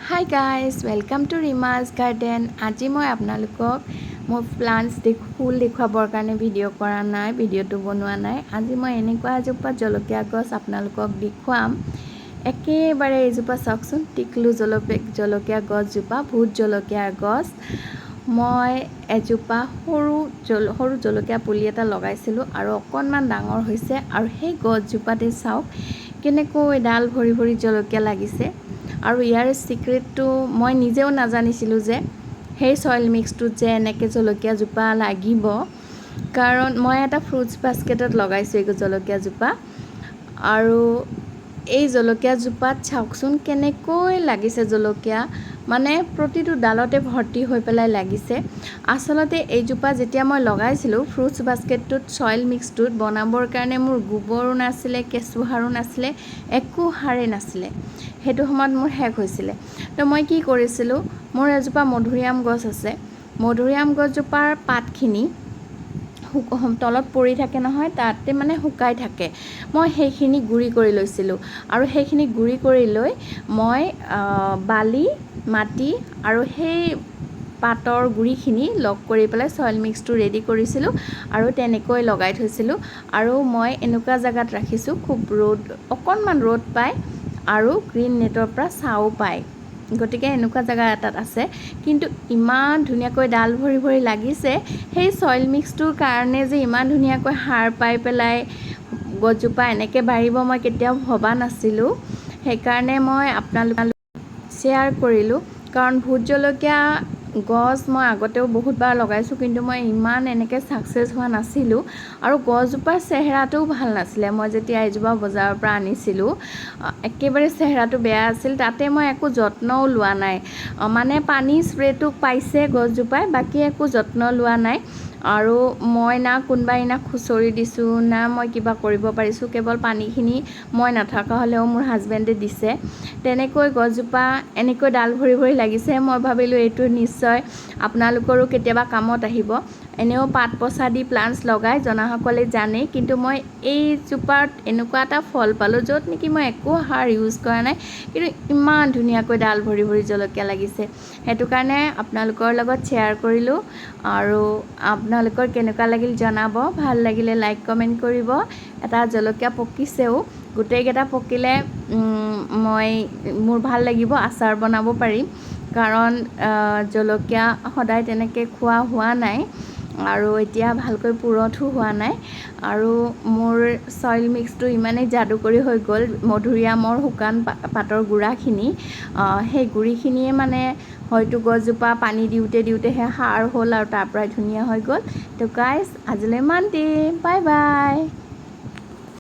Hi guys, welcome to Rima's Garden. আজি মই আপোনালোকক মোৰ প্লান্টছ ফুল দেখুৱাবৰ কাৰণে ভিডিঅ' কৰা নাই, ভিডিঅ'টো বনোৱা নাই। আজি মই এনেকুৱা এজোপা জলকীয়া গছ আপোনালোকক দেখুৱাম। একেবাৰে এইজোপা চাওকচোন, টিকলু জলকীয়া গছজোপা, ভোট জলকীয়াৰ গছ। মই এজোপা সৰু জলকীয়া পুলি এটা লগাইছিলোঁ আৰু অকণমান ডাঙৰ হৈছে আৰু সেই গছজোপাতে চাওক কেনেকৈ ডাল ভৰি ভৰি জলকীয়া লাগিছে। আৰু ইয়াৰ সিক্ৰেটটো মই নিজেও নাজানিছিলোঁ যে সেই সয়েল মিক্সটোত যে এনেকৈ জলকীয়াজোপা লাগিব, কাৰণ মই এটা ফ্ৰুটছ বাস্কেটত লগাইছোঁ এই জলকীয়াজোপা। আৰু এই জলকীয়াজোপাত চাওকচোন কেনেকৈ লাগিছে জলকীয়া, মানে প্ৰতিটো ডালতে ভৰ্তি হৈ পেলাই লাগিছে। আচলতে এইজোপা যেতিয়া মই লগাইছিলোঁ ফ্ৰুটছ বাস্কেটটোত সয়েল মিক্সটোত বনাবৰ কাৰণে মোৰ গোবৰো নাছিলে, কেঁচু সাৰো নাছিলে, একো সাৰেই নাছিলে। সেইটো সময়ত মোৰ শেষ হৈছিলে। তো মই কি কৰিছিলোঁ, মোৰ এজোপা মধুৰিআম গছ আছে, মধুৰিআম গছজোপাৰ পাতখিনি তলত পৰি থাকে নহয়, তাতে মানে শুকাই থাকে। মই সেইখিনি গুড়ি কৰি লৈছিলোঁ আৰু সেইখিনি গুড়ি কৰি লৈ মই বালি, মাটি আৰু সেই পাতৰ গুড়িখিনি লগ কৰি পেলাই সয়েল মিক্সটো ৰেডি কৰিছিলোঁ আৰু তেনেকৈ লগাই থৈছিলোঁ। আৰু মই এনেকুৱা জেগাত ৰাখিছোঁ খুব অকণমান ৰ'দ পায় আৰু গ্ৰীণ নেটৰ পৰা ছাঁও পায়, গতিকে এনেকুৱা জেগা এটাত আছে। কিন্তু ইমান ধুনীয়াকৈ ডাল ভৰি ভৰি লাগিছে, সেই সয়েল মিক্সটোৰ কাৰণে যে ইমান ধুনীয়াকৈ সাৰ পাই পেলাই গছজোপা এনেকৈ বাঢ়িব মই কেতিয়াও ভবা নাছিলোঁ। সেইকাৰণে মই আপোনালোকক শ্বেয়াৰ কৰিলোঁ, কাৰণ ভোট জলকীয়া গছ মই আগতেও বহুতবাৰ লগাইছোঁ, কিন্তু মই ইমান এনেকৈ ছাকচেছ হোৱা নাছিলোঁ আৰু গছজোপাৰ চেহেৰাটোও ভাল নাছিলে। মই যেতিয়া এজোপা বজাৰৰ পৰা আনিছিলোঁ একেবাৰে চেহেৰাটো বেয়া আছিল, তাতে মই একো যত্নও লোৱা নাই, মানে পানী স্প্ৰে'টো পাইছে গছজোপাই, বাকী একো যত্ন লোৱা নাই। আৰু মই না কোনোবাই না খুচৰি দিছোঁ, না মই কিবা কৰিব পাৰিছোঁ, কেৱল পানীখিনি মই নাথকা হ'লেও মোৰ হাজবেণ্ডে দিছে। তেনেকৈ গছজোপা এনেকৈ ডাল ভৰি ভৰি লাগিছে। মই ভাবিলোঁ এইটো নিশ্চয় আপোনালোকৰো কেতিয়াবা কামত আহিব। এনেও পাত পচা দি প্লান্টছ লগাই জনাসকলে জানেই, কিন্তু মই এইজোপাত এনেকুৱা এটা ফল পালোঁ য'ত নেকি মই একো সাৰ ইউজ কৰা নাই, কিন্তু ইমান ধুনীয়াকৈ ডাল ভৰি ভৰি জলকীয়া লাগিছে। সেইটো কাৰণে আপোনালোকৰ লগত শ্বেয়াৰ কৰিলোঁ আৰু আপোনালোকৰ কেনেকুৱা লাগিল জনাব। ভাল লাগিলে লাইক কমেণ্ট কৰিব। এটা জলকীয়া পকিছেও, গোটেইকেইটা পকিলে মোৰ ভাল লাগিব, আচাৰ বনাব পাৰিম, কাৰণ জলকীয়া সদায় তেনেকৈ খোৱা হোৱা নাই আৰু এতিয়া ভালকৈ পুৰঠো হোৱা নাই। আৰু মোৰ সয়েল মিক্সটো ইমানেই যাদুকৰী হৈ গ'ল, মধুৰিআমৰ শুকান পাতৰ গুড়াখিনি, সেই গুড়িখিনিয়ে মানে হয়তো গছজোপা পানী দিওঁতেহে সাৰ হ'ল আৰু তাৰ পৰাই ধুনীয়া হৈ গ'ল। তো গাইজ আজিলৈ ইমানতে, বাই বাই।